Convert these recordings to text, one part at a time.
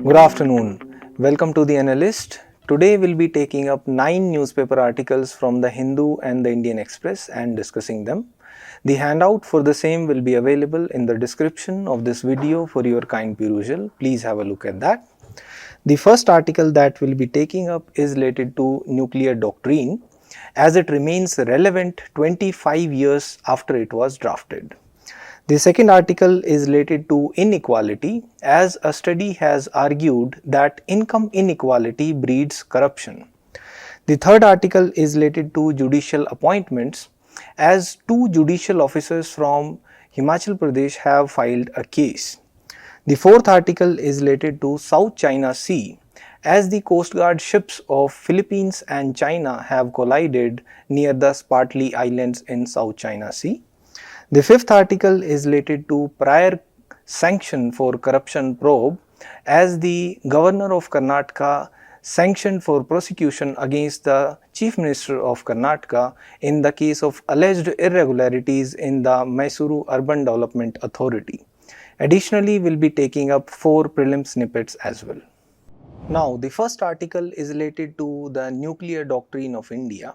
Good afternoon. Welcome to the Analyst. Today we'll be taking up 9 newspaper articles from the Hindu and the Indian Express and discussing them. The handout for the same will be available in the description of this video for your kind perusal. Please have a look at that. The first article that we'll be taking up is related to nuclear doctrine as it remains relevant 25 years after it was drafted. The second article is related to inequality as a study has argued that income inequality breeds corruption. The third article is related to judicial appointments as two judicial officers from Himachal Pradesh have filed a case. The fourth article is related to South China Sea as the Coast Guard ships of Philippines and China have collided near the Spratly Islands in South China Sea. The fifth article is related to prior sanction for corruption probe as the Governor of Karnataka sanctioned for prosecution against the Chief Minister of Karnataka in the case of alleged irregularities in the Mysuru Urban Development Authority. Additionally, we'll be taking up 4 prelim snippets as well. Now, the first article is related to the nuclear doctrine of India.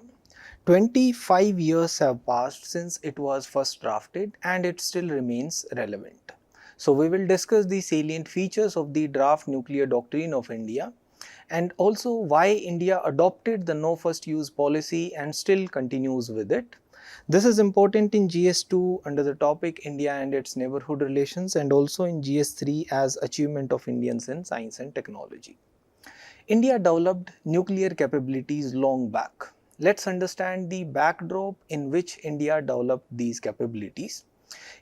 25 years have passed since it was first drafted and it still remains relevant. So, we will discuss the salient features of the draft nuclear doctrine of India and also why India adopted the no first use policy and still continues with it. This is important in GS2 under the topic India and its neighborhood relations and also in GS3 as achievement of Indians in science and technology. India developed nuclear capabilities long back. Let's understand the backdrop in which India developed these capabilities.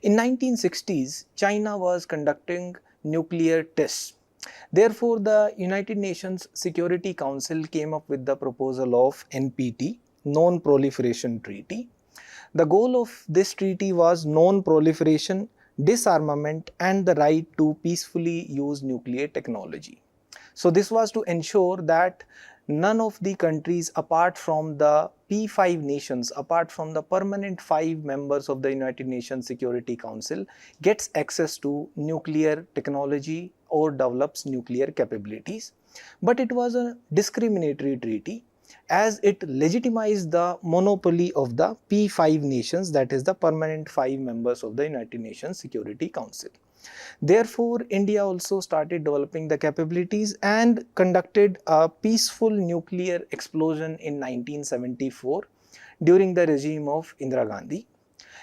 In 1960s, China was conducting nuclear tests. Therefore, the United Nations Security Council came up with the proposal of NPT, Non-Proliferation Treaty. The goal of this treaty was non-proliferation, disarmament and the right to peacefully use nuclear technology. So this was to ensure that none of the countries apart from the P5 nations, apart from the permanent 5 members of the United Nations Security Council gets access to nuclear technology or develops nuclear capabilities. But it was a discriminatory treaty as it legitimized the monopoly of the P5 nations, that is the permanent 5 members of the United Nations Security Council. Therefore, India also started developing the capabilities and conducted a peaceful nuclear explosion in 1974 during the regime of Indira Gandhi.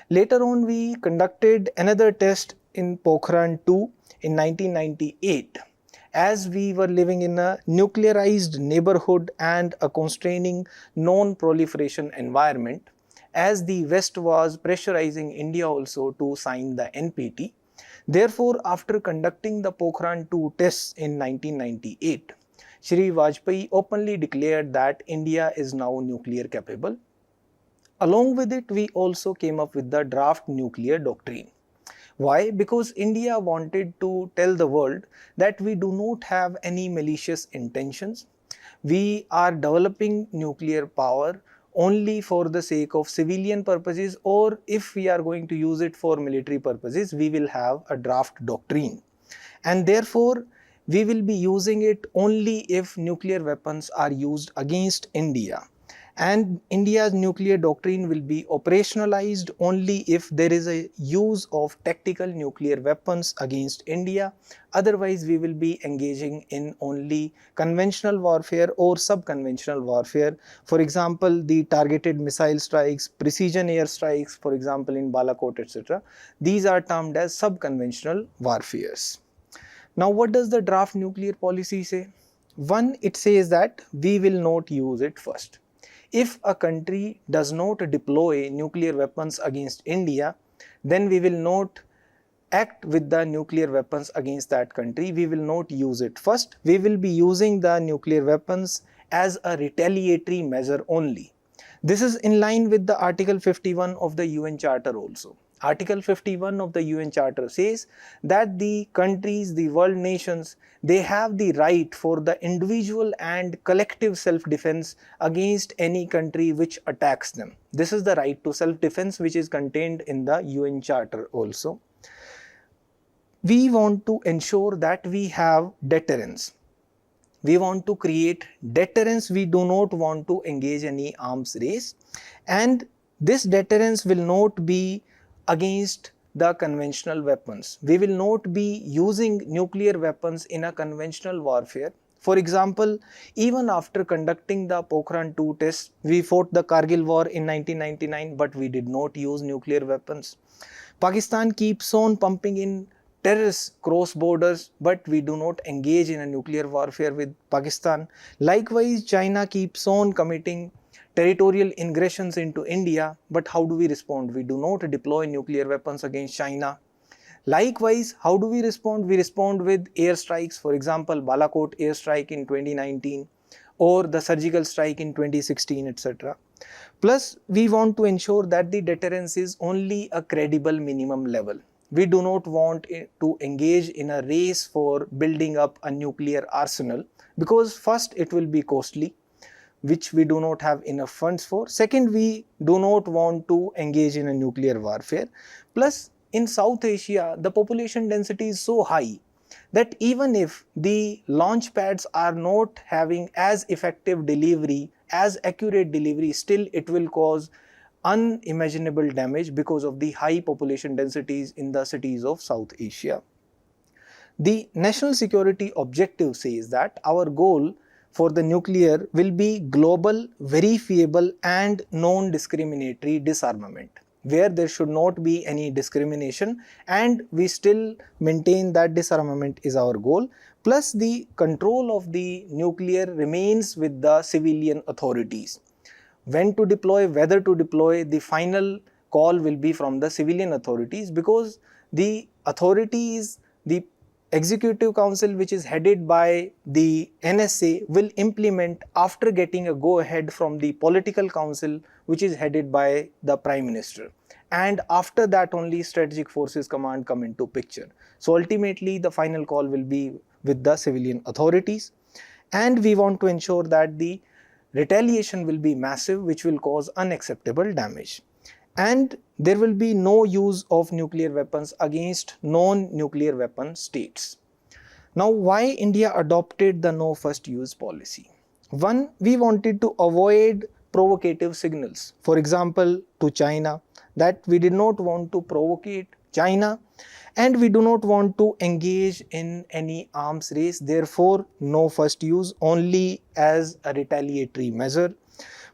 Later on, we conducted another test in Pokhran 2 in 1998 as we were living in a nuclearized neighborhood and a constraining non-proliferation environment as the West was pressurizing India also to sign the NPT. Therefore, after conducting the Pokhran 2 tests in 1998, Shri Vajpayee openly declared that India is now nuclear capable. Along with it, we also came up with the draft nuclear doctrine. Why? Because India wanted to tell the world that we do not have any malicious intentions. We are developing nuclear power only for the sake of civilian purposes, or if we are going to use it for military purposes, we will have a draft doctrine. And therefore, we will be using it only if nuclear weapons are used against India. And India's nuclear doctrine will be operationalized only if there is a use of tactical nuclear weapons against India. Otherwise, we will be engaging in only conventional warfare or sub-conventional warfare. For example, the targeted missile strikes, precision air strikes, for example, in Balakot, etc. These are termed as sub-conventional warfares. Now, what does the draft nuclear policy say? One, it says that we will not use it first. If a country does not deploy nuclear weapons against India, then we will not act with the nuclear weapons against that country. We will not use it first. We will be using the nuclear weapons as a retaliatory measure only. This is in line with the Article 51 of the UN Charter also. Article 51 of the UN Charter says that the countries, the world nations, they have the right for the individual and collective self-defense against any country which attacks them. This is the right to self-defense which is contained in the UN Charter also. we want to ensure that we have deterrence. We want to create deterrence. We do not want to engage any arms race, and this deterrence will not be against the conventional weapons. We will not be using nuclear weapons in a conventional warfare. For example, even after conducting the Pokhran 2 test, we fought the Kargil war in 1999, but we did not use nuclear weapons. Pakistan keeps on pumping in terrorists cross borders, but we do not engage in a nuclear warfare with Pakistan. Likewise, China keeps on committing territorial ingressions into India, but how do we respond? We do not deploy nuclear weapons against China. Likewise, how do we respond? We respond with airstrikes. For example, Balakot airstrike in 2019 or the surgical strike in 2016, etc. Plus, we want to ensure that the deterrence is only a credible minimum level. We do not want to engage in a race for building up a nuclear arsenal, because first, it will be costly, which we do not have enough funds for. Second, we do not want to engage in a nuclear warfare. Plus, in South Asia, the population density is so high that even if the launch pads are not having as effective delivery, as accurate delivery, still it will cause unimaginable damage because of the high population densities in the cities of South Asia. The national security objective says that our goal for the nuclear will be global, verifiable and non-discriminatory disarmament, where there should not be any discrimination, and we still maintain that disarmament is our goal. Plus, the control of the nuclear remains with the civilian authorities. When to deploy, whether to deploy, the final call will be from the civilian authorities, because the authorities, the Executive Council, which is headed by the NSA, will implement after getting a go-ahead from the Political Council, which is headed by the Prime Minister. And after that only Strategic Forces Command come into picture. So ultimately the final call will be with the civilian authorities. And we want to ensure that the retaliation will be massive, which will cause unacceptable damage. And there will be no use of nuclear weapons against non-nuclear weapon states. Now, why India adopted the no first use policy? One, we wanted to avoid provocative signals. For example, to China, that we did not want to provocate China and we do not want to engage in any arms race. Therefore, no first use, only as a retaliatory measure.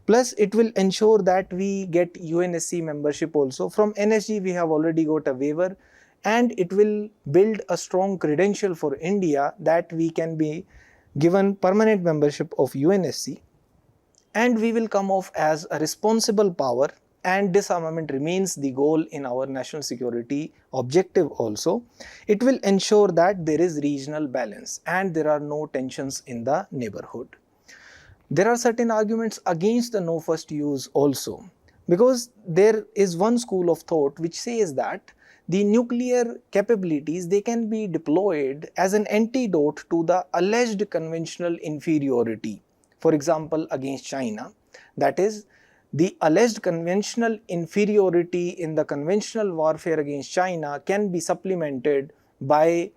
Plus, it will ensure that we get UNSC membership also. From NSG, we have already got a waiver, and it will build a strong credential for India that we can be given permanent membership of UNSC, and we will come off as a responsible power, and disarmament remains the goal in our national security objective also. It will ensure that there is regional balance and there are no tensions in the neighborhood. There are certain arguments against the no first use also, because there is one school of thought which says that the nuclear capabilities, they can be deployed as an antidote to the alleged conventional inferiority. For example, against China, that is, the alleged conventional inferiority in the conventional warfare against China can be supplemented by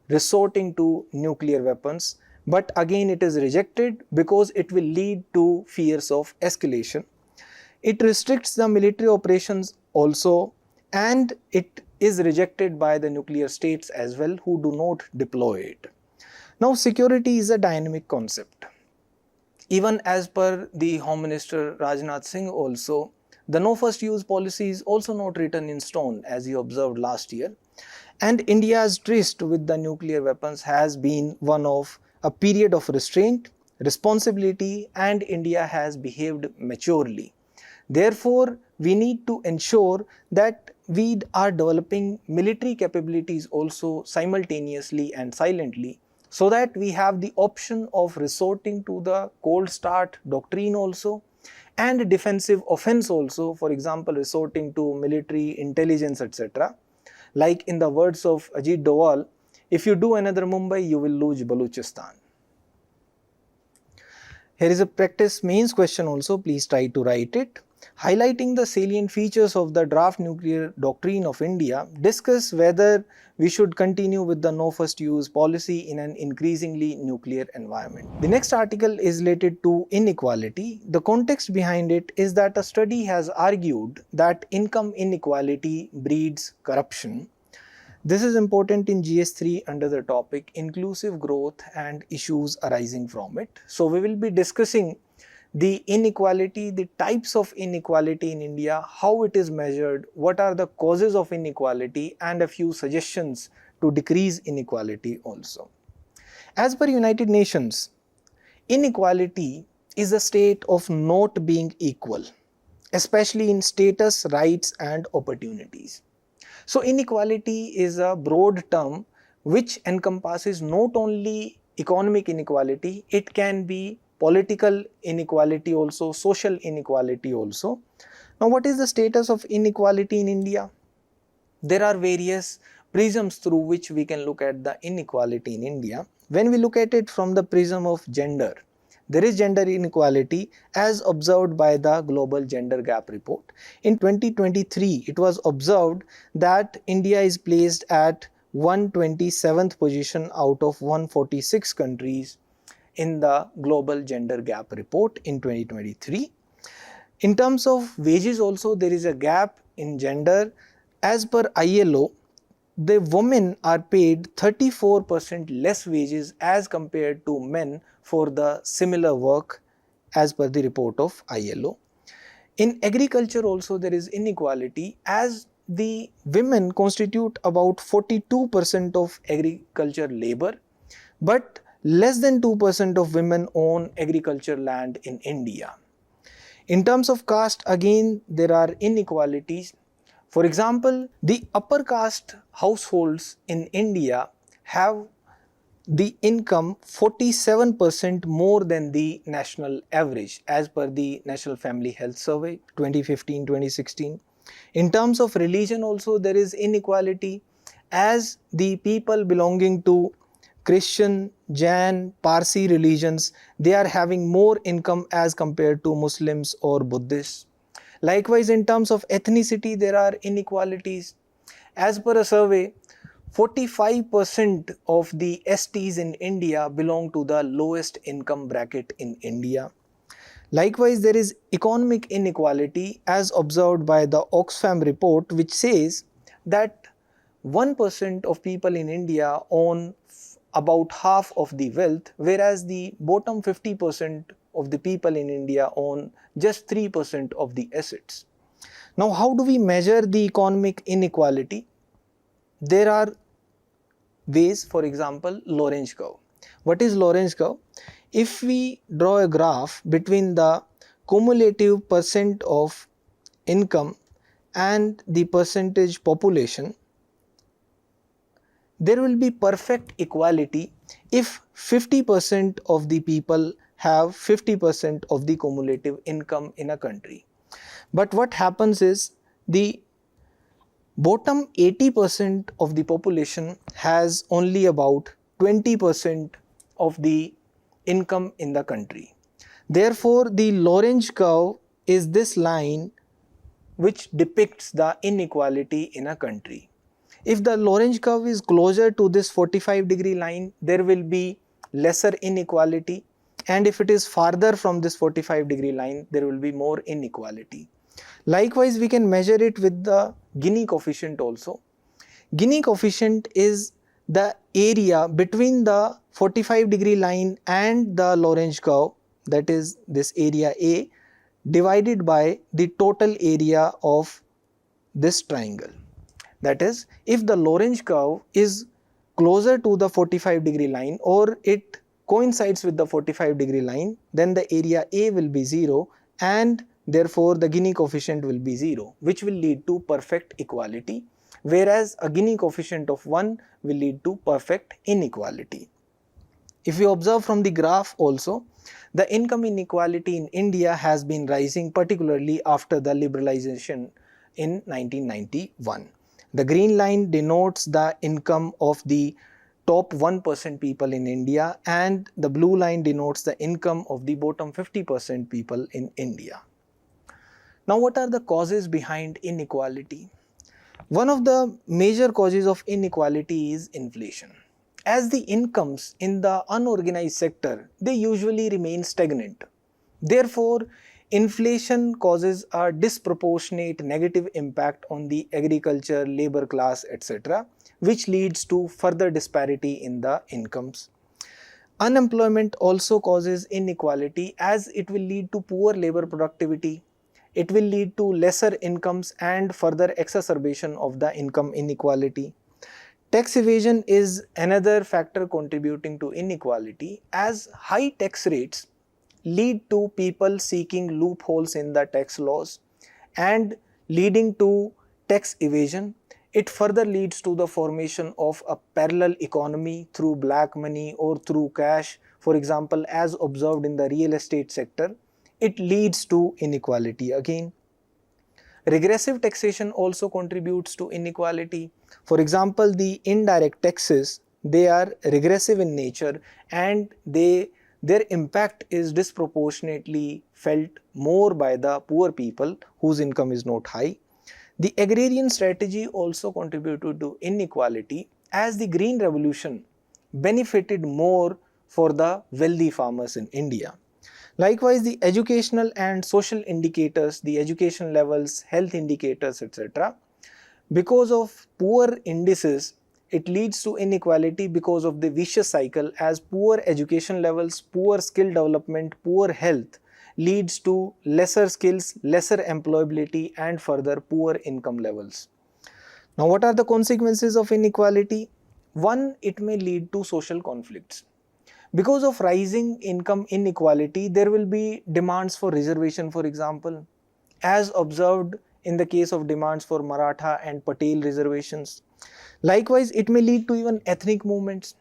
resorting to nuclear weapons. But again, it is rejected because it will lead to fears of escalation. It restricts the military operations also, and it is rejected by the nuclear states as well, who do not deploy it. Now, security is a dynamic concept. Even as per the Home Minister Rajnath Singh also, the no first use policy is also not written in stone, as you observed last year. And India's tryst with the nuclear weapons has been one of a period of restraint, responsibility, and India has behaved maturely. Therefore, we need to ensure that we are developing military capabilities also simultaneously and silently, so that we have the option of resorting to the cold start doctrine also and defensive offense also, for example, resorting to military intelligence, etc. Like in the words of Ajit Doval, if you do another Mumbai, you will lose Balochistan. Here is a practice mains question also, please try to write it. highlighting the salient features of the draft nuclear doctrine of India, discuss whether we should continue with the no first use policy in an increasingly nuclear environment. The next article is related to inequality. The context behind it is that a study has argued that income inequality breeds corruption. This is important in GS3 under the topic inclusive growth and issues arising from it. So we will be discussing the inequality, the types of inequality in India, how it is measured, what are the causes of inequality, and a few suggestions to decrease inequality also. As per United Nations, inequality is a state of not being equal, especially in status, rights, and opportunities. So inequality is a broad term which encompasses not only economic inequality, it can be political inequality also, social inequality also. Now what is the status of inequality in India? There are various prisms through which we can look at the inequality in India. When we look at it from the prism of gender, there is gender inequality as observed by the Global Gender Gap Report. In 2023, it was observed that India is placed at 127th position out of 146 countries in the Global Gender Gap Report in 2023. In terms of wages also, there is a gap in gender. As per ILO, the women are paid 34% less wages as compared to men for the similar work as per the report of ILO. In agriculture also there is inequality, as the women constitute about 42% of agriculture labor, but less than 2% of women own agriculture land in India. In terms of caste, again there are inequalities. For example, the upper caste households in India have the income 47% more than the national average as per the National Family Health Survey 2015-2016. In terms of religion also there is inequality, as the people belonging to Christian, Jain, Parsi religions, they are having more income as compared to Muslims or Buddhists. Likewise, in terms of ethnicity, there are inequalities. As per a survey, 45% of the STs in India belong to the lowest income bracket in India. Likewise, there is economic inequality as observed by the Oxfam report, which says that 1% of people in India own about half of the wealth, whereas the bottom 50% of the people in India own just 3% of the assets. Now, how do we measure the economic inequality? There are ways, for example, Lorenz curve. What is Lorenz curve? If we draw a graph between the cumulative percent of income and the percentage population, there will be perfect equality if 50% of the people have 50% of the cumulative income in a country. But what happens is the bottom 80% of the population has only about 20% of the income in the country. Therefore, the Lorenz curve is this line which depicts the inequality in a country. If the Lorenz curve is closer to this 45-degree line, there will be lesser inequality, and if it is farther from this 45-degree line, there will be more inequality. Likewise, we can measure it with the Gini coefficient also. Gini coefficient is the area between the 45-degree line and the Lorenz curve, that is this area A, divided by the total area of this triangle. That is, if the Lorenz curve is closer to the 45-degree line or it coincides with the 45-degree line, then the area A will be 0 and therefore the Gini coefficient will be 0, which will lead to perfect equality, whereas a Gini coefficient of 1 will lead to perfect inequality. If you observe from the graph also, the income inequality in India has been rising, particularly after the liberalization in 1991. The green line denotes the income of the top 1% people in India, and the blue line denotes the income of the bottom 50% people in India. Now, what are the causes behind inequality? One of the major causes of inequality is inflation. As the incomes in the unorganized sector, they usually remain stagnant. Therefore, inflation causes a disproportionate negative impact on the agriculture, labor class, etc., which leads to further disparity in the incomes. Unemployment also causes inequality as it will lead to poor labor productivity. It will lead to lesser incomes and further exacerbation of the income inequality. Tax evasion is another factor contributing to inequality as high tax rates lead to people seeking loopholes in the tax laws and leading to tax evasion. It further leads to the formation of a parallel economy through black money or through cash, for example, as observed in the real estate sector. It leads to inequality again. Regressive taxation also contributes to inequality. For example, the indirect taxes, they are regressive in nature and their impact is disproportionately felt more by the poor people whose income is not high. The agrarian strategy also contributed to inequality as the Green Revolution benefited more for the wealthy farmers in India. Likewise, the educational and social indicators, the education levels, health indicators, etc., because of poor indices, it leads to inequality because of the vicious cycle as poor education levels, poor skill development, poor health leads to lesser skills, lesser employability and further poor income levels. Now, what are the consequences of inequality? One, it may lead to social conflicts. Because of rising income inequality, there will be demands for reservation, for example, as observed in the case of demands for Maratha and Patel reservations. Likewise, it may lead to even ethnic movements.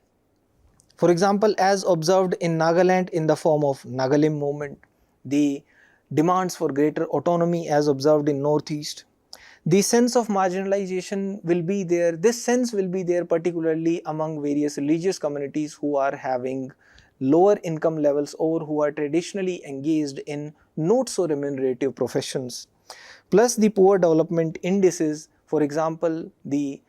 For example, as observed in Nagaland in the form of Nagalim movement, the demands for greater autonomy as observed in Northeast. The sense of marginalization will be there. This sense will be there particularly among various religious communities who are having lower income levels or who are traditionally engaged in not so remunerative professions. Plus the poor development indices, for example, the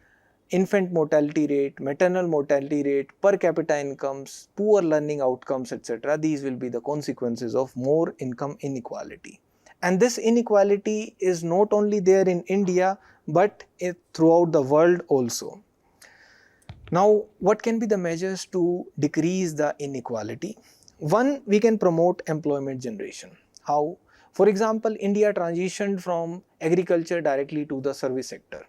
infant mortality rate, maternal mortality rate, per capita incomes, poor learning outcomes, etc. These will be the consequences of more income inequality. And this inequality is not only there in India but throughout the world also. Now, what can be the measures to decrease the inequality? One, we can promote employment generation. How? For example, India transitioned from agriculture directly to the service sector.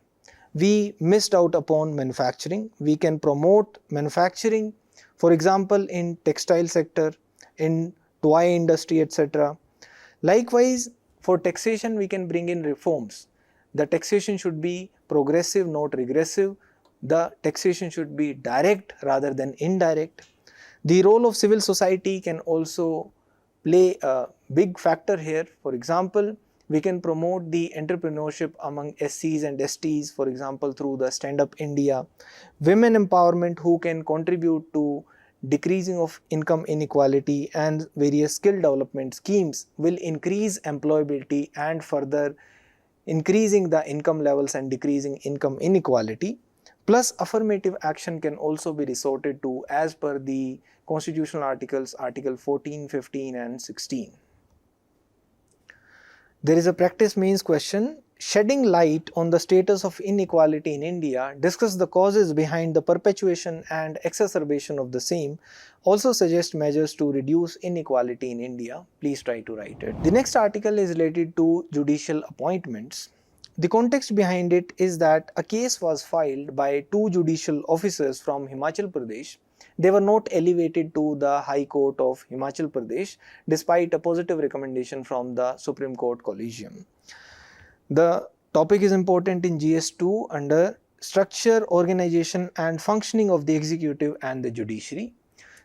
We missed out upon manufacturing. We can promote manufacturing, for example, in textile sector, in toy industry, etc. Likewise, for taxation, we can bring in reforms. The taxation should be progressive, not regressive. The taxation should be direct rather than indirect. The role of civil society can also play a big factor here. For example, we can promote the entrepreneurship among SCs and STs, for example, through the Stand Up India. Women empowerment who can contribute to decreasing of income inequality and various skill development schemes will increase employability and further increasing the income levels and decreasing income inequality. Plus, affirmative action can also be resorted to as per the constitutional articles, Article 14, 15 and 16. There is a practice means question. Shedding light on the status of inequality in India, discuss the causes behind the perpetuation and exacerbation of the same, also suggest measures to reduce inequality in India. Please try to write it. The next article is related to judicial appointments. The context behind it is that a case was filed by two judicial officers from Himachal Pradesh. They were not elevated to the High Court of Himachal Pradesh despite a positive recommendation from the Supreme Court Collegium. The topic is important in GS2 under structure, organization and functioning of the executive and the judiciary.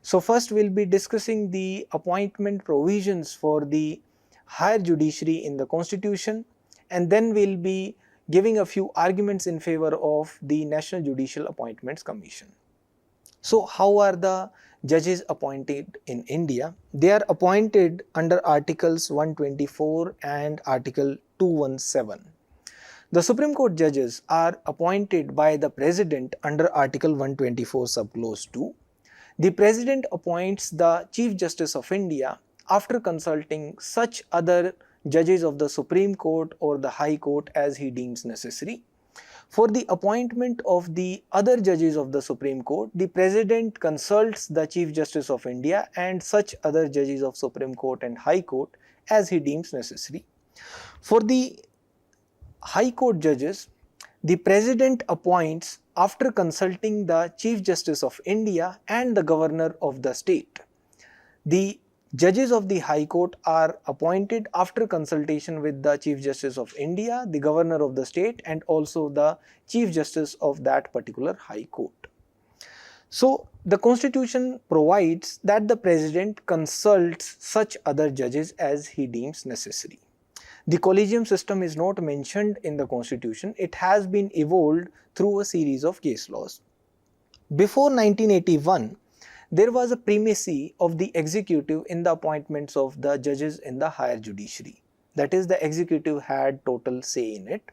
So first we'll be discussing the appointment provisions for the higher judiciary in the constitution, and then we'll be giving a few arguments in favor of the National Judicial Appointments Commission. So how are the judges appointed in India? They are appointed under Articles 124 and Article 217. The Supreme Court judges are appointed by the President under Article 124 subclause 2. The President appoints the Chief Justice of India after consulting such other judges of the Supreme Court or the High Court as he deems necessary. For the appointment of the other judges of the Supreme Court, the President consults the Chief Justice of India and such other judges of Supreme Court and High Court as he deems necessary. For the High Court judges, the President appoints after consulting the Chief Justice of India and the Governor of the state. The judges of the High Court are appointed after consultation with the Chief Justice of India, the Governor of the state, and also the Chief Justice of that particular High Court. So, the Constitution provides that the President consults such other judges as he deems necessary. The collegium system is not mentioned in the Constitution. It has been evolved through a series of case laws. Before 1981, there was a primacy of the executive in the appointments of the judges in the higher judiciary. That is, the executive had total say in it.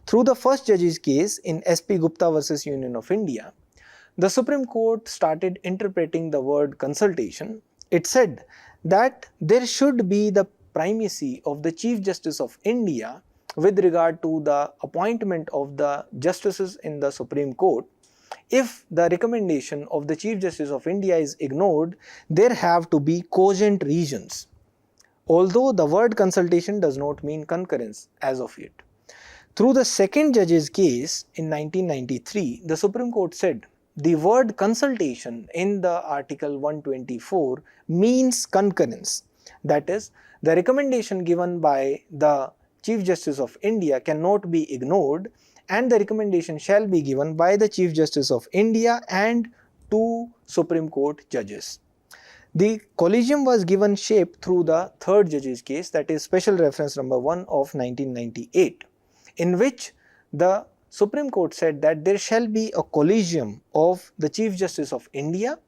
Through the first judge's case in S.P. Gupta versus Union of India, the Supreme Court started interpreting the word consultation. It said that there should be the primacy of the Chief Justice of India with regard to the appointment of the justices in the Supreme Court. If the recommendation of the Chief Justice of India is ignored, there have to be cogent reasons. Although the word consultation does not mean concurrence as of yet. Through the second judge's case in 1993, the Supreme Court said the word consultation in the Article 124 means concurrence. That is, the recommendation given by the Chief Justice of India cannot be ignored, and the recommendation shall be given by the Chief Justice of India and two Supreme Court judges. The collegium was given shape through the third judge's case, that is Special Reference Number 1 of 1998, in which the Supreme Court said that there shall be a collegium of the Chief Justice of India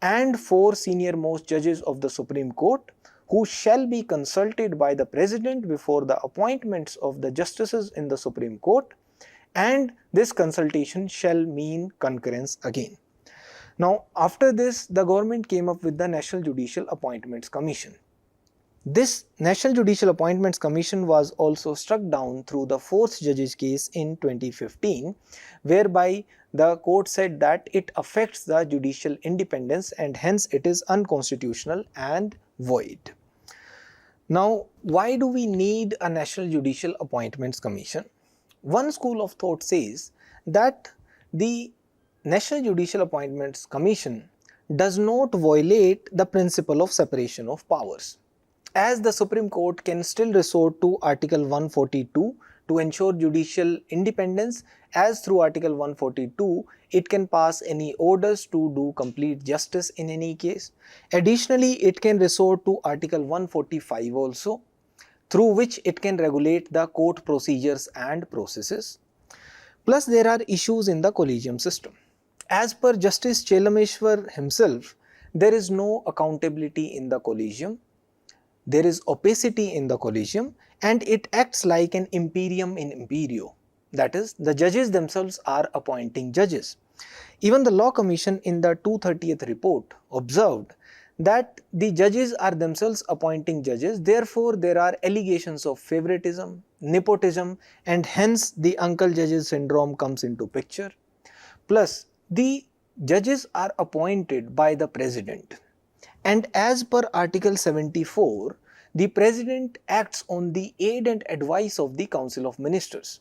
and 4 senior most judges of the Supreme Court who shall be consulted by the President before the appointments of the justices in the Supreme Court, and this consultation shall mean concurrence again. Now, after this, the government came up with the National Judicial Appointments Commission. This National Judicial Appointments Commission was also struck down through the 4th judge's case in 2015, whereby the court said that it affects the judicial independence and hence it is unconstitutional and void. Now, why do we need a National Judicial Appointments Commission? One school of thought says that the National Judicial Appointments Commission does not violate the principle of separation of powers, as the Supreme Court can still resort to Article 142 to ensure judicial independence, as through Article 142 it can pass any orders to do complete justice in any case. Additionally, it can resort to Article 145 also, through which it can regulate the court procedures and processes. Plus, there are issues in the collegium system. As per Justice Chelameshwar himself, there is no accountability in the collegium. There is opacity in the collegium and it acts like an imperium in imperio. That is, the judges themselves are appointing judges. Even the Law Commission in the 230th report observed that the judges are themselves appointing judges, therefore there are allegations of favoritism, nepotism, and hence the uncle judges syndrome comes into picture. Plus, the judges are appointed by the President. And as per Article 74, the President acts on the aid and advice of the Council of Ministers.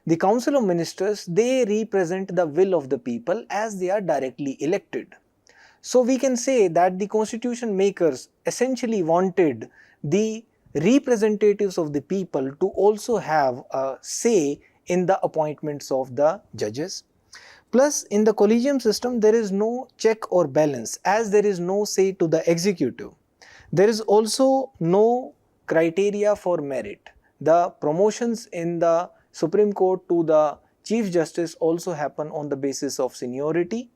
The Council of Ministers, they represent the will of the people as they are directly elected. So we can say that the constitution makers essentially wanted the representatives of the people to also have a say in the appointments of the judges. Plus, in the collegium system, there is no check or balance, as there is no say to the executive. There is also no criteria for merit. The promotions in the Supreme Court to the Chief Justice also happen on the basis of seniority.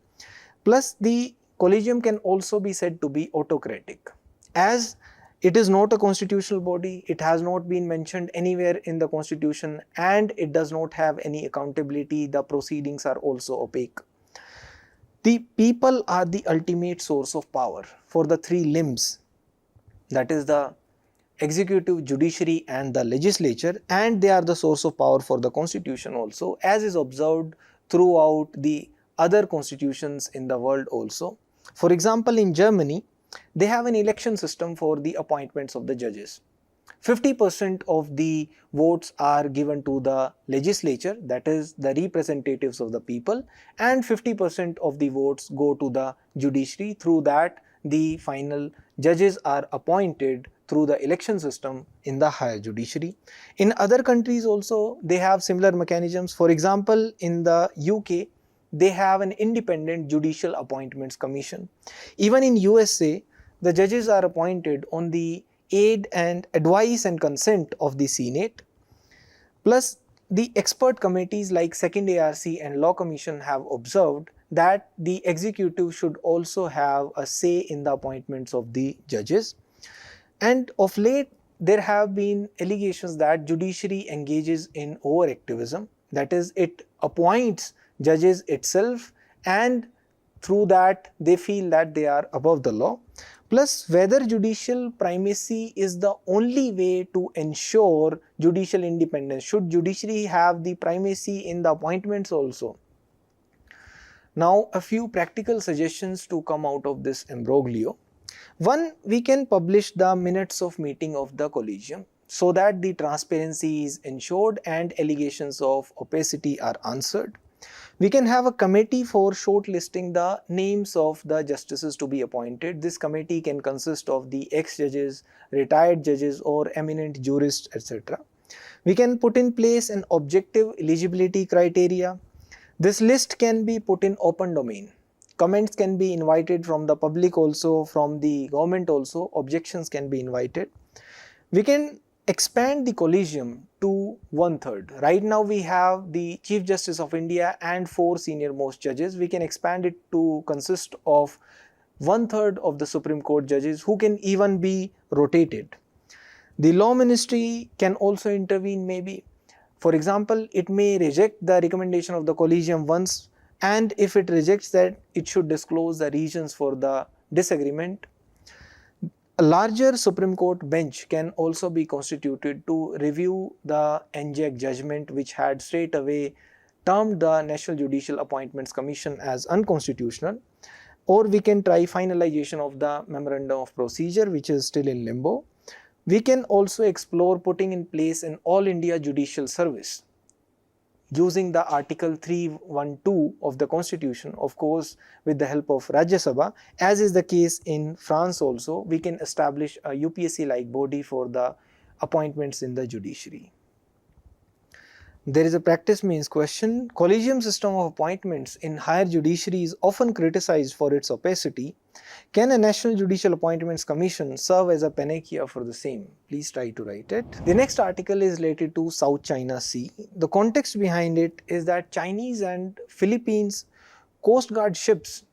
Plus, the collegium can also be said to be autocratic, as it is not a constitutional body, it has not been mentioned anywhere in the constitution, and it does not have any accountability. The proceedings are also opaque. The people are the ultimate source of power for the three limbs, that is the executive, judiciary and the legislature, and they are the source of power for the constitution also, as is observed throughout the other constitutions in the world also. For example, in Germany, they have an election system for the appointments of the judges. 50% of the votes are given to the legislature, that is the representatives of the people, and 50% of the votes go to the judiciary. Through that, the final judges are appointed through the election system in the higher judiciary. In other countries also, they have similar mechanisms. For example, in the UK, they have an independent Judicial Appointments Commission. Even in USA, the judges are appointed on the aid and advice and consent of the Senate. Plus, the expert committees like Second ARC and Law Commission have observed that the executive should also have a say in the appointments of the judges. And of late, there have been allegations that judiciary engages in overactivism, that is, it appoints judges itself, and through that they feel that they are above the law. Plus, whether judicial primacy is the only way to ensure judicial independence. Should judiciary have the primacy in the appointments also? Now, a few practical suggestions to come out of this imbroglio. One, we can publish the minutes of meeting of the collegium so that the transparency is ensured and allegations of opacity are answered. We can have a committee for shortlisting the names of the justices to be appointed. This committee can consist of the ex-judges, retired judges or eminent jurists, etc. We can put in place an objective eligibility criteria. This list can be put in open domain. Comments can be invited from the public also, from the government also. Objections can be invited. We can expand the collegium to 1/3. Right now we have the Chief Justice of India and 4 senior most judges. We can expand it to consist of 1/3 of the Supreme Court judges, who can even be rotated. The Law Ministry can also intervene maybe. For example, it may reject the recommendation of the collegium once, and if it rejects that, it should disclose the reasons for the disagreement. A larger Supreme Court bench can also be constituted to review the NJAC judgment, which had straight away termed the National Judicial Appointments Commission as unconstitutional. Or we can try finalization of the Memorandum of Procedure, which is still in limbo. We can also explore putting in place an All India Judicial Service using the Article 312 of the Constitution, of course with the help of Rajya Sabha, as is the case in France also. We can establish a UPSC-like body for the appointments in the judiciary. There is a practice means question. Collegium system of appointments in higher judiciary is often criticized for its opacity. Can a National Judicial Appointments Commission serve as a panacea for the same? Please try to write it. The next article is related to South China Sea. The context behind it is that Chinese and Philippines Coast Guard ships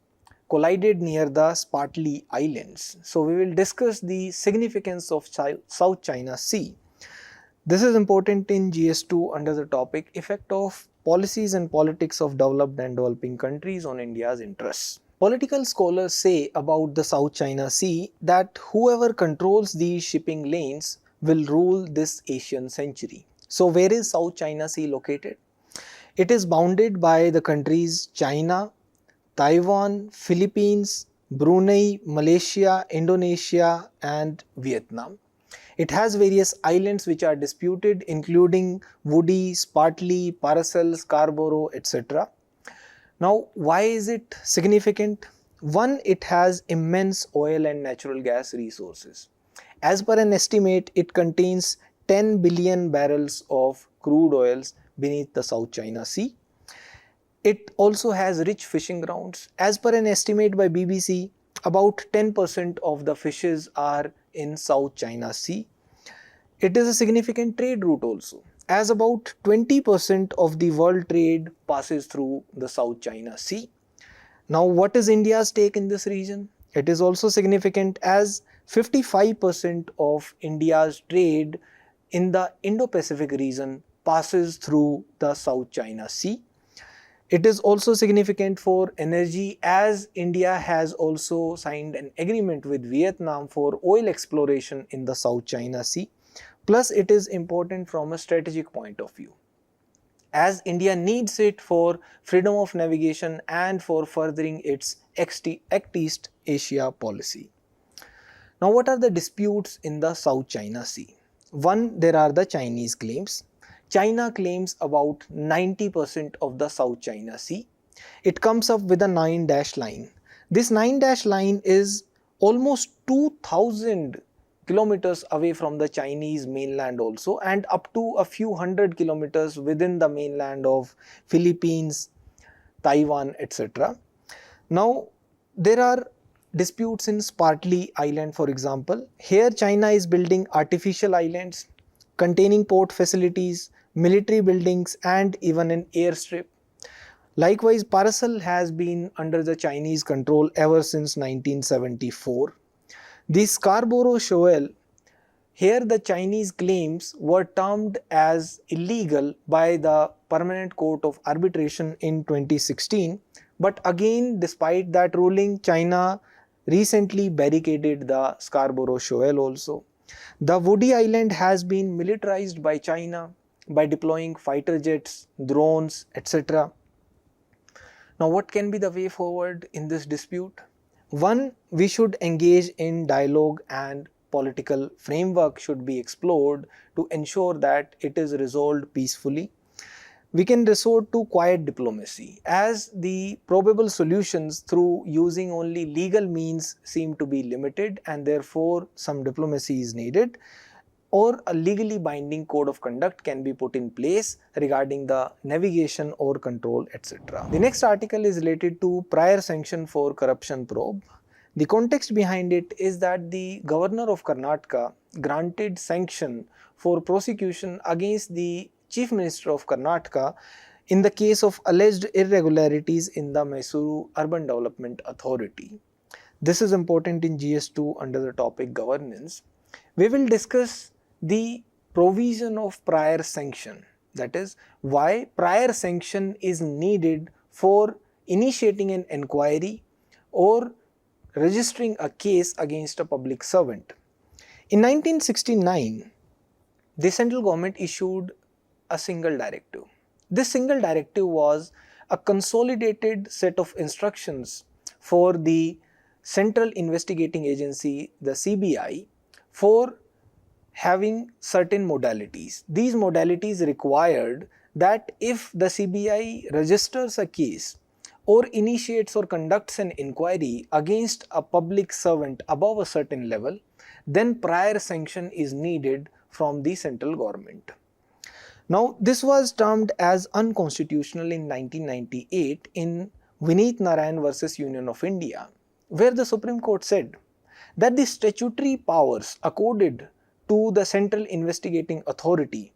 collided near the Spratly Islands. So we will discuss the significance of South China Sea. This is important in GS2 under the topic Effect of Policies and Politics of Developed and Developing Countries on India's Interests. Political scholars say about the South China Sea that whoever controls these shipping lanes will rule this Asian century. So where is South China Sea located? It is bounded by the countries China, Taiwan, Philippines, Brunei, Malaysia, Indonesia and Vietnam. It has various islands which are disputed, including Woody, Spratly, Paracel, Scarborough, etc. Now, why is it significant? One, it has immense oil and natural gas resources. As per an estimate, it contains 10 billion barrels of crude oils beneath the South China Sea. It also has rich fishing grounds. As per an estimate by BBC, about 10% of the fishes are in South China Sea. It is a significant trade route also, as about 20% of the world trade passes through the South China Sea. Now, what is India's take in this region? It is also significant as 55% of India's trade in the Indo-Pacific region passes through the South China Sea. It is also significant for energy as India has also signed an agreement with Vietnam for oil exploration in the South China Sea. Plus, it is important from a strategic point of view, as India needs it for freedom of navigation and for furthering its Act East Asia policy. Now, what are the disputes in the South China Sea? One, there are the Chinese claims. China claims about 90% of the South China Sea. It comes up with a 9-dash line. This 9-dash line is almost 2000 kilometers away from the Chinese mainland also, and up to a few hundred kilometers within the mainland of Philippines, Taiwan, etc. Now, there are disputes in Spratly Island, for example. Here China is building artificial islands containing port facilities, military buildings and even an airstrip. Likewise, Paracel has been under the Chinese control ever since 1974. The Scarborough Shoal, here the Chinese claims were termed as illegal by the Permanent Court of Arbitration in 2016. But again, despite that ruling, China recently barricaded the Scarborough Shoal also. The Woody Island has been militarized by China by deploying fighter jets, drones, etc. Now, what can be the way forward in this dispute? One, we should engage in dialogue and political framework should be explored to ensure that it is resolved peacefully. We can resort to quiet diplomacy, as the probable solutions through using only legal means seem to be limited and therefore some diplomacy is needed, or a legally binding code of conduct can be put in place regarding the navigation or control, etc. The next article is related to prior sanction for corruption probe. The context behind it is that the governor of Karnataka granted sanction for prosecution against the Chief Minister of Karnataka in the case of alleged irregularities in the Mysuru Urban Development Authority. This is important in GS2 under the topic governance. We will discuss the provision of prior sanction, that is, why prior sanction is needed for initiating an inquiry or registering a case against a public servant. In 1969, the central government issued a single directive. This single directive was a consolidated set of instructions for the Central Investigating Agency, the CBI, for having certain modalities. These modalities required that if the CBI registers a case or initiates or conducts an inquiry against a public servant above a certain level, then prior sanction is needed from the central government. Now, this was termed as unconstitutional in 1998 in Vineet Narayan versus Union of India, where the Supreme Court said that the statutory powers accorded to the Central Investigating Authority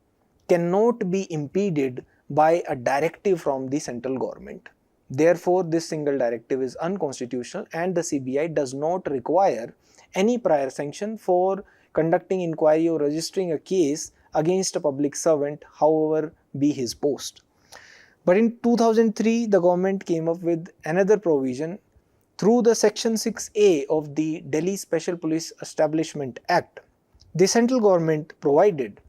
cannot be impeded by a directive from the central government. Therefore, this single directive is unconstitutional and the CBI does not require any prior sanction for conducting inquiry or registering a case against a public servant, however be his post. But in 2003, the government came up with another provision through the Section 6A of the Delhi Special Police Establishment Act. The central government provided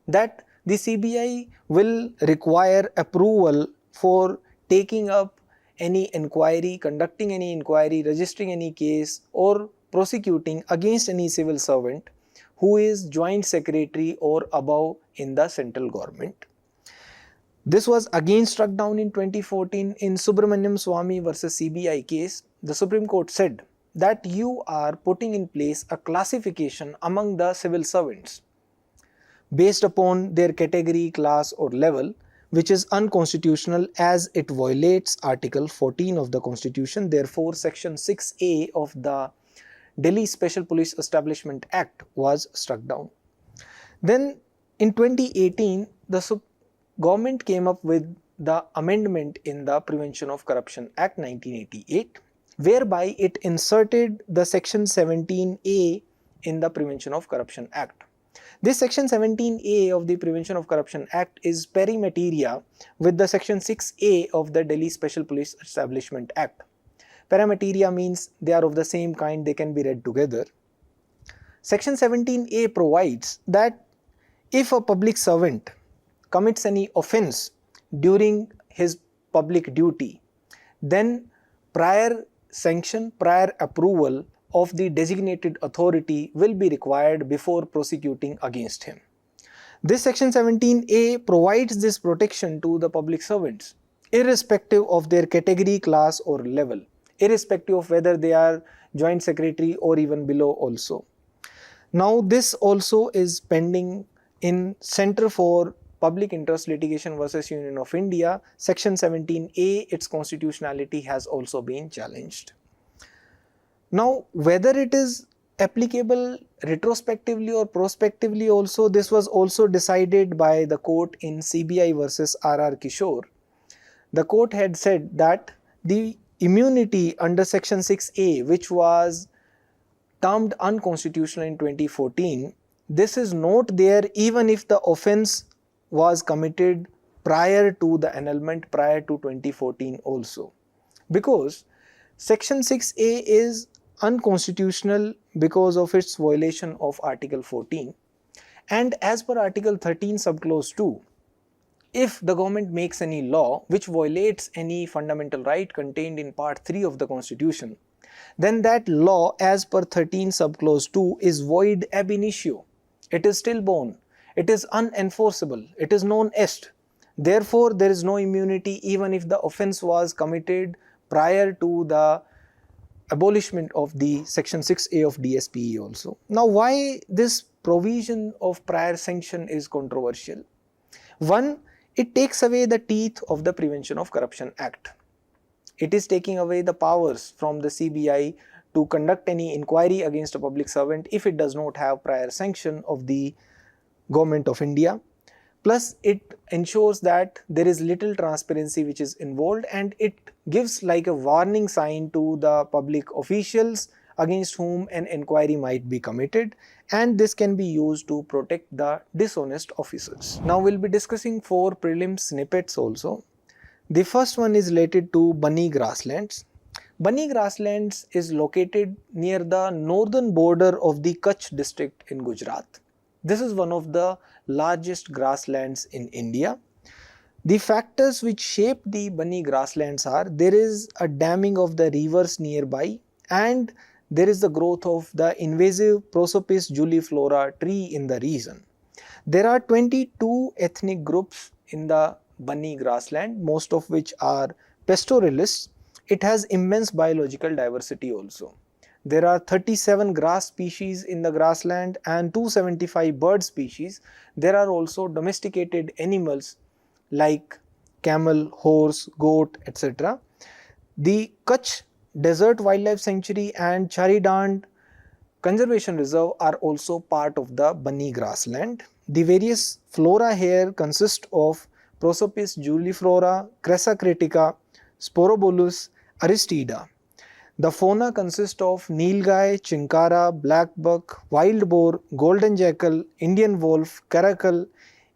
that the CBI will require approval for taking up any inquiry, conducting any inquiry, registering any case or prosecuting against any civil servant who is joint secretary or above in the central government. This was again struck down in 2014 in Subramaniam Swamy versus CBI case. The Supreme Court said that you are putting in place a classification among the civil servants based upon their category, class or level, which is unconstitutional as it violates Article 14 of the Constitution. Therefore, Section 6A of the Delhi Special Police Establishment Act was struck down. Then in 2018, the government came up with the amendment in the Prevention of Corruption Act 1988, whereby it inserted the Section 17A in the Prevention of Corruption Act. This Section 17A of the Prevention of Corruption Act is pari materia with the Section 6A of the Delhi Special Police Establishment Act. Pari materia means they are of the same kind, they can be read together. Section 17A provides that if a public servant commits any offence during his public duty, then prior sanction, prior approval of the designated authority will be required before prosecuting against him. This Section 17A provides this protection to the public servants, irrespective of their category, class or level, irrespective of whether they are joint secretary or even below also. Now this also is pending in Centre for Public Interest Litigation versus Union of India. Section 17A, its constitutionality has also been challenged. Now, whether it is applicable retrospectively or prospectively also, this was also decided by the court in CBI versus RR Kishore. The court had said that the immunity under Section 6A, which was termed unconstitutional in 2014, this is not there even if the offence was committed prior to the annulment, prior to 2014 also, because Section 6A is unconstitutional because of its violation of Article 14, and as per Article 13 subclause 2, if the government makes any law which violates any fundamental right contained in Part 3 of the Constitution, then that law as per 13 subclause 2 is void ab initio. It is stillborn, it is unenforceable, it is non est. Therefore, there is no immunity even if the offence was committed prior to the abolishment of the Section 6A of DSPE also. Now, why this provision of prior sanction is controversial? One, it takes away the teeth of the Prevention of Corruption Act. It is taking away the powers from the CBI to conduct any inquiry against a public servant if it does not have prior sanction of the Government of India. Plus, it ensures that there is little transparency which is involved, and it gives like a warning sign to the public officials against whom an inquiry might be committed, and this can be used to protect the dishonest officers. Now, we'll be discussing 4 prelim snippets also. The first one is related to Bunny Grasslands. Bunny Grasslands is located near the northern border of the Kutch district in Gujarat. This is one of the largest grasslands in India. The factors which shape the Bunny Grasslands are, there is a damming of the rivers nearby, and there is the growth of the invasive Prosopis juliflora tree in the region. There are 22 ethnic groups in the Bunny Grassland, most of which are pastoralists. It has immense biological diversity also. There are 37 grass species in the grassland and 275 bird species. There are also domesticated animals like camel, horse, goat, etc. The Kutch Desert Wildlife Sanctuary and Charidand Conservation Reserve are also part of the Bunny Grassland. The various flora here consist of Prosopis juliflora, Cressa critica, Sporobolus, Aristida. The fauna consists of nilgai, chinkara, black buck, wild boar, golden jackal, Indian wolf, caracal,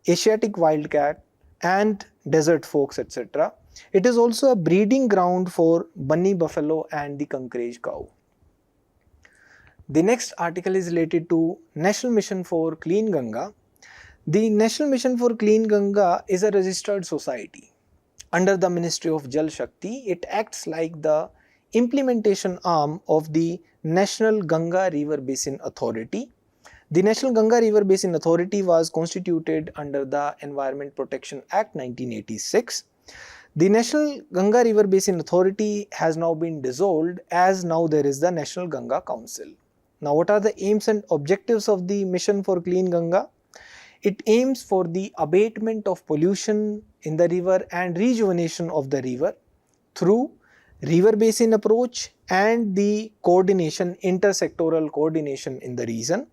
Asiatic wildcat, and desert fox, etc. It is also a breeding ground for bunny buffalo and the Kankraj cow. The next article is related to National Mission for Clean Ganga. The National Mission for Clean Ganga is a registered society. Under the Ministry of Jal Shakti, it acts like the implementation arm of the National Ganga River Basin Authority. The National Ganga River Basin Authority was constituted under the Environment Protection Act 1986. The National Ganga River Basin Authority has now been dissolved, as now there is the National Ganga Council. Now, what are the aims and objectives of the Mission for Clean Ganga? It aims for the abatement of pollution in the river and rejuvenation of the river through river basin approach and the coordination, intersectoral coordination in the region.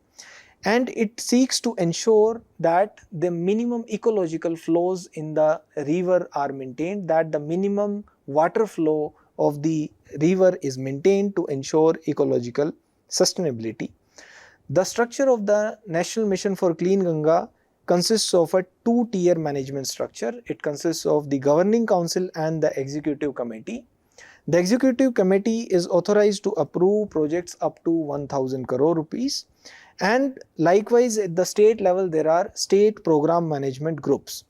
and it seeks to ensure that the minimum ecological flows in the river are maintained, that the minimum water flow of the river is maintained to ensure ecological sustainability. The structure of the National Mission for Clean Ganga consists of a two-tier management structure. It consists of the Governing Council and the Executive Committee. The Executive Committee is authorized to approve projects up to 1000 crore rupees, and likewise at the state level there are state program management groups.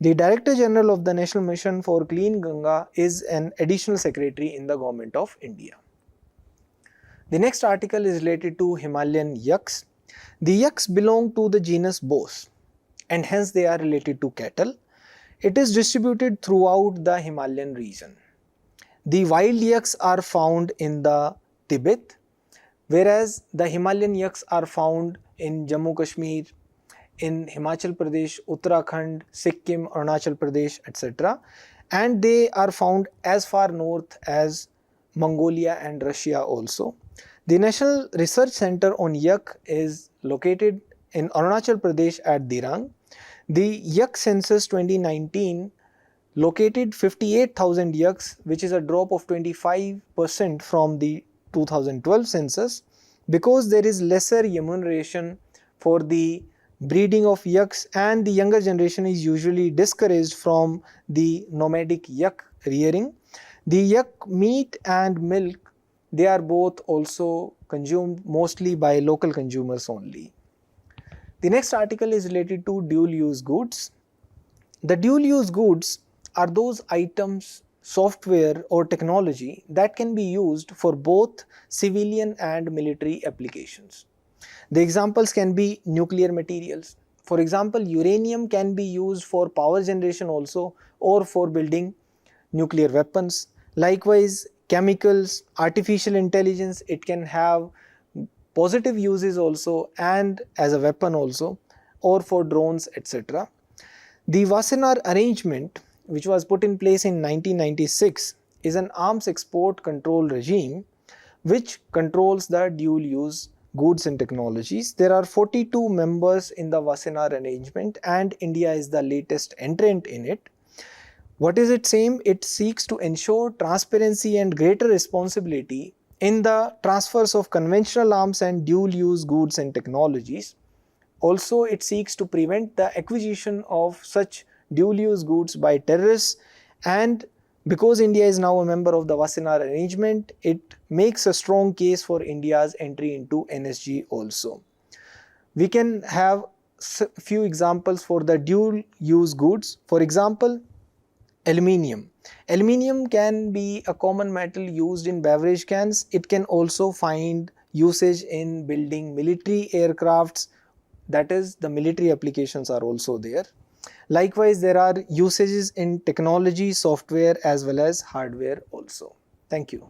The Director General of the National Mission for Clean Ganga is an additional secretary in the Government of India. The next article is related to Himalayan yaks. The yaks belong to the genus Bos and hence they are related to cattle. It is distributed throughout the Himalayan region. The wild yaks are found in the Tibet, whereas the Himalayan yaks are found in Jammu Kashmir, in Himachal Pradesh, Uttarakhand, Sikkim, Arunachal Pradesh, etc. And they are found as far north as Mongolia and Russia also. The National Research Center on Yak is located in Arunachal Pradesh at Dirang. The Yak Census 2019 located 58,000 yaks, which is a drop of 25% from the 2012 census, because there is lesser remuneration for the breeding of yaks and the younger generation is usually discouraged from the nomadic yak rearing. The yak meat and milk, they are both also consumed mostly by local consumers only. The next article is related to dual use goods. The dual use goods are those items, software or technology that can be used for both civilian and military applications. The examples can be nuclear materials. For example, uranium can be used for power generation also or for building nuclear weapons. Likewise, chemicals, artificial intelligence, it can have positive uses also and as a weapon also, or for drones, etc. The Wassenaar Arrangement, which was put in place in 1996, is an arms export control regime which controls the dual use goods and technologies. There are 42 members in the Wassenaar Arrangement and India is the latest entrant in it. What is its aim? It seeks to ensure transparency and greater responsibility in the transfers of conventional arms and dual use goods and technologies. Also, it seeks to prevent the acquisition of such dual use goods by terrorists, and because India is now a member of the Wassenaar Arrangement, it makes a strong case for India's entry into NSG also. We can have few examples for the dual use goods. For example, aluminium. Aluminium can be a common metal used in beverage cans. It can also find usage in building military aircrafts, that is, the military applications are also there. Likewise, there are usages in technology, software as well as hardware also. Thank you.